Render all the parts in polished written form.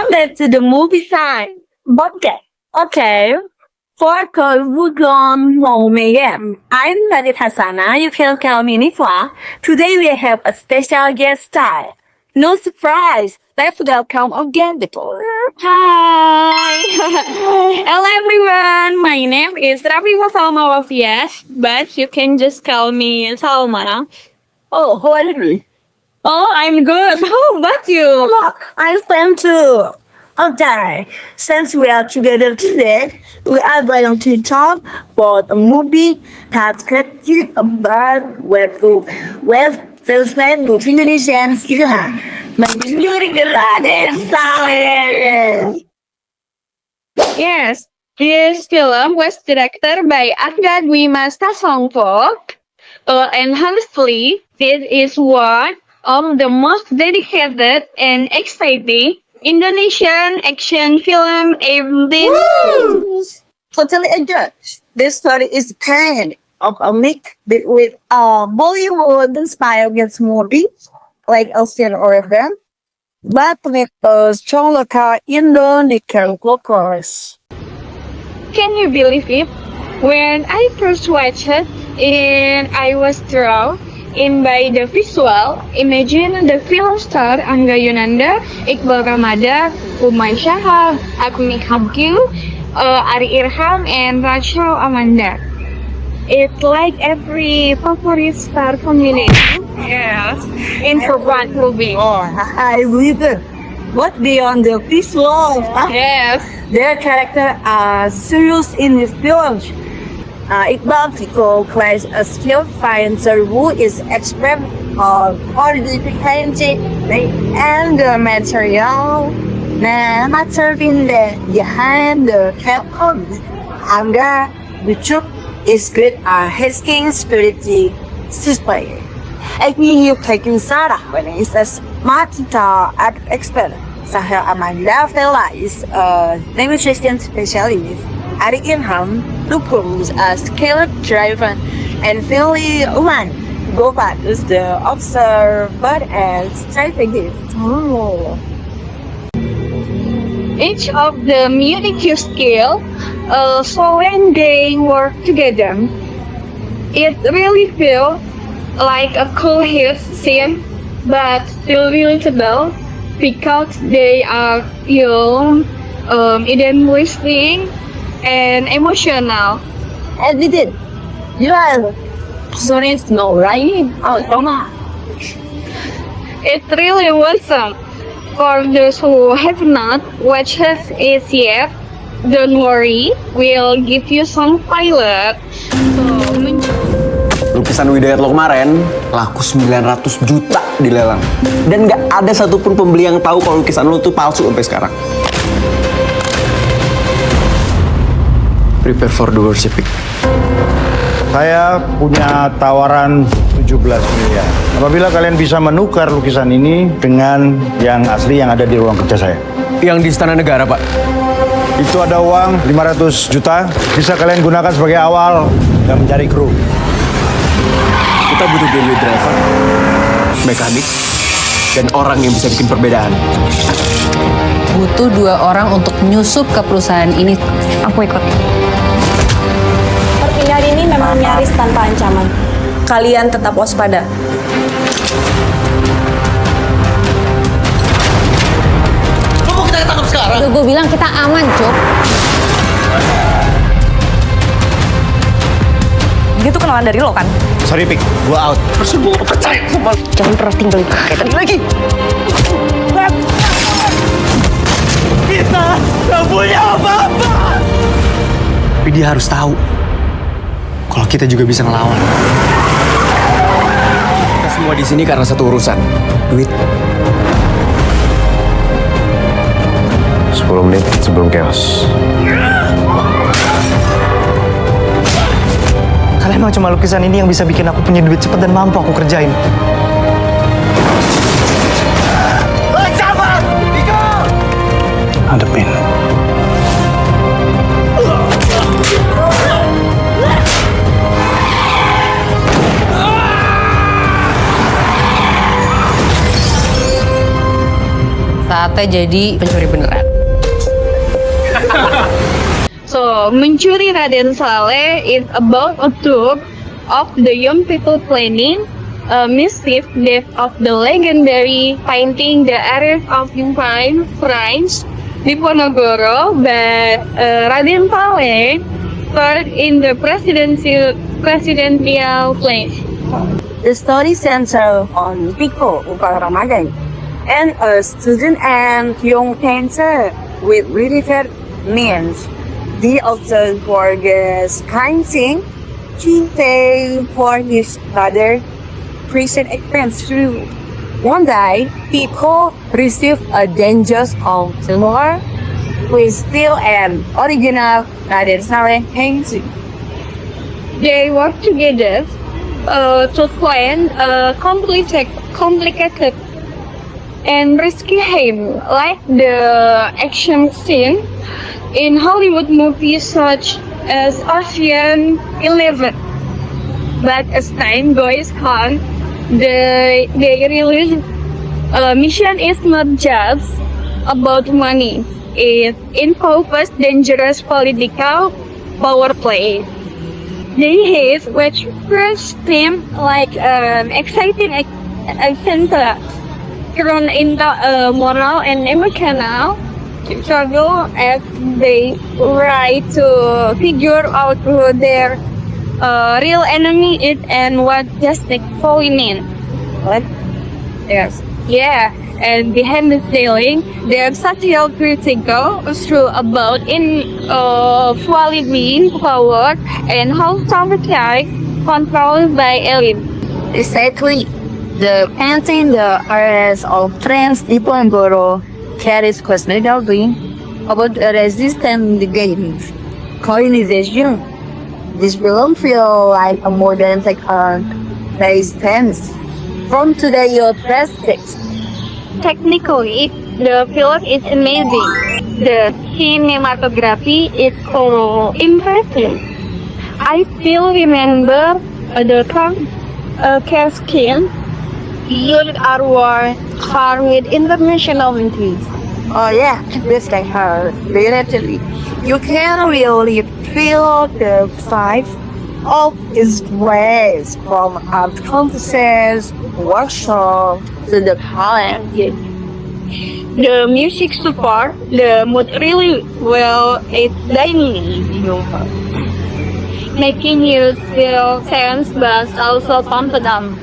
That's the movie sign. Okay. For Kovugon Momeyem, I'm Nadit Hassana. You can call me Nifwa. Today we have a special guest star. No surprise. Let's welcome again people. Hi! Hello everyone! My name is Rafiwa Salma Wafias, but you can just call me Salma. Oh, how are you? Oh, I'm good. How about you? I'm fine too. Okay, since we are together today, we are going to talk about a movie that created about web sales movie Indonesian film. Menjadi geladen sawit. Yes, this film was directed by Arga Dwi Mas Tasongpo, and honestly, this is one of the most dedicated and exciting Indonesian action film ever. Totally agree. This story is kind of a mix with Bollywood inspired movies like Ocean Oregon, but with a strong local Indonesian cultures. Can you believe it? When I first watched it, and I was drawn in by the visual, imagine the film star Angga Yunanda, Iqbal Ramadan, Umay Shahab, Agni Hamkyu, Ari Irham, and Rachel Amanda. It's like every favorite star combination. Yes, in for one movie. Oh, I believe it. But beyond the visual, Yes. their characters are serious in this film. Iqbal Fiko plays a skilled fighter who is expert on qualification and the material. Nah, material behind the capcom. Angga, the truth is good at his spirituality display. Agni taking Sarah when he's a smart art expert. Sahel Amanda Vela is a negotiation specialist. Ari Inham performs as skilled driver, and Philly Uman Gobat is the observer and strategist. Oh. Each of the unique skill, so when they work together, it really feels like a cool hit scene, but still relatable because they are young, idealistic, and emotional. And we did. You are sorry, no, right? Oh, Toma. It really awesome. For those who have not watched it yet, don't worry, we'll give you some pilot. Lukisan Widayat lo kemarin laku 900 juta di lelang. Dan gak ada satupun pembeli yang tahu kalau lukisan lo tuh palsu sampai sekarang. Prepare for the worst, Pik. Saya punya tawaran 17 miliar. Apabila kalian bisa menukar lukisan ini dengan yang asli yang ada di ruang kerja saya. Yang di Istana Negara, Pak. Itu ada uang 500 juta, bisa kalian gunakan sebagai awal dan mencari kru. Kita butuh daily driver, mekanik, dan orang yang bisa bikin perbedaan. Butuh 2 orang untuk nyusup ke perusahaan ini. Aku ikut. Perpindahan ini memang nyaris tanpa ancaman. Kalian tetap waspada. Udah gue bilang kita aman, Cuk. Dia tuh kenalan dari lo kan? Sorry, Pik, gua out. Jangan pernah tinggal kayak tadi lagi. Kita gak punya apa-apa. Tapi dia harus tahu kalau kita juga bisa ngelawan. Kita semua di sini karena satu urusan, duit. 10 menit sebelum chaos. Kalian mau cuma lukisan ini yang bisa bikin aku punya duit cepat dan mampu aku kerjain. Hadepin. Saat kita jadi pencuri beneran. So, Mencuri Raden Saleh is about a group of the young people planning a mischief death of the legendary painting The Arrest of Fine Prince Diponegoro by Raden Saleh starred in the presidential place. The story centers on Pico Upal Ramadan, and a student and young painter with limited means. The author forgets kind thing to pay for his brother prison experience through. One day, Pico received a dangerous silver with still an original Raden Saleh painting. They work together to plan a complicated and risky game, like the action scene in Hollywood movies such as Ocean 11. But as time goes on, they realize mission is not just about money. It involves dangerous political power play. They have which first seem like an exciting adventure thrown into a moral and emotional struggle as they try to figure out who their real enemy is and what justice fully means. What? Yes. Yeah. And behind the ceiling, there's social critical issue about inequality, power, and how society controlled by elite. Exactly. The painting The Arrest of Prince Diponegoro carries questionability about the resistance against colonization. This film feels like a modern take on resistance from today's youth perspective. Technically, the film is amazing. The cinematography is so impressive. I still remember the casting. Good artwork, far with international movies. Oh yeah, just like her, literally. You can really feel the vibe of his ways from art contests, workshops, to the talent. The music support the mood really well. It's dynamic, making you feel tense but also confident.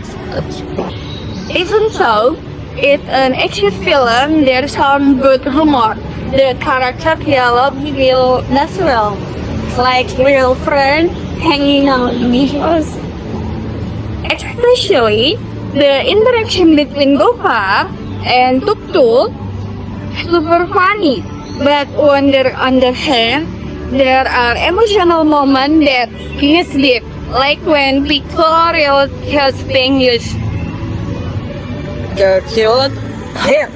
Even so, it's an action film. There's some good humor. The character dialogue feel natural, like real friends hanging out with us. Especially the interaction between Gopar and Tuk Tuk, super funny. But on the other hand, there are emotional moments that hit deep, like when Pico realized his being used. The cute him.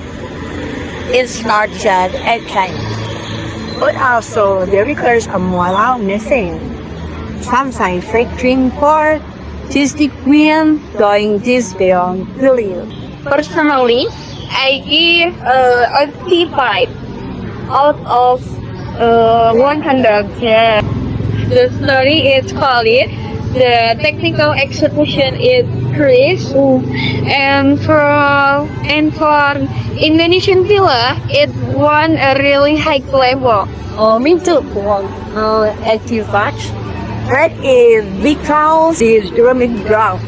It's not just action, but also there occurs a moral missing. Sometimes factoring for artistic queen doing this beyond brilliant. Personally, I give a C5 out of 100. Yeah. The story is solid. The technical execution is crisp, and for Indonesian villa, it won a really high level. Oh, me too. Active watch. That is because it's dramatic ground.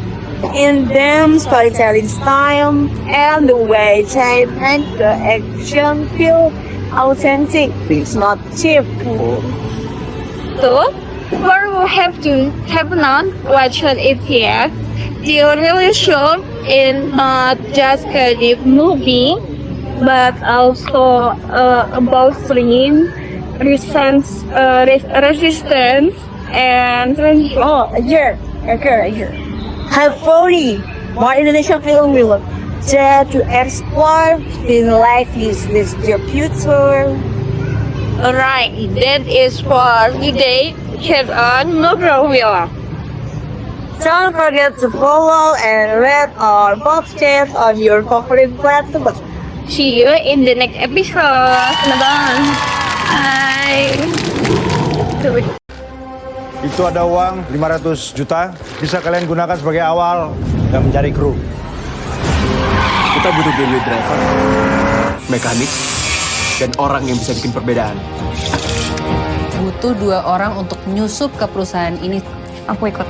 In them storytelling style and the way they make the action feel authentic. It's not cheap. So, for who have not watched it yet, the really show is not just a deep movie, but also about freedom, resistance, and Have 40 more Indonesian film will try to explore the life is with the future. Alright, that is for today. Keep on Nugroho. Don't forget to follow and rate our podcast on your favorite platform. See you in the next episode. Bye. Itu ada uang 500 juta, bisa kalian gunakan sebagai awal dan mencari kru. Kita butuh getaway driver, mekanik, dan orang yang bisa bikin perbedaan. Butuh 2 orang untuk nyusup ke perusahaan ini. Aku ikut.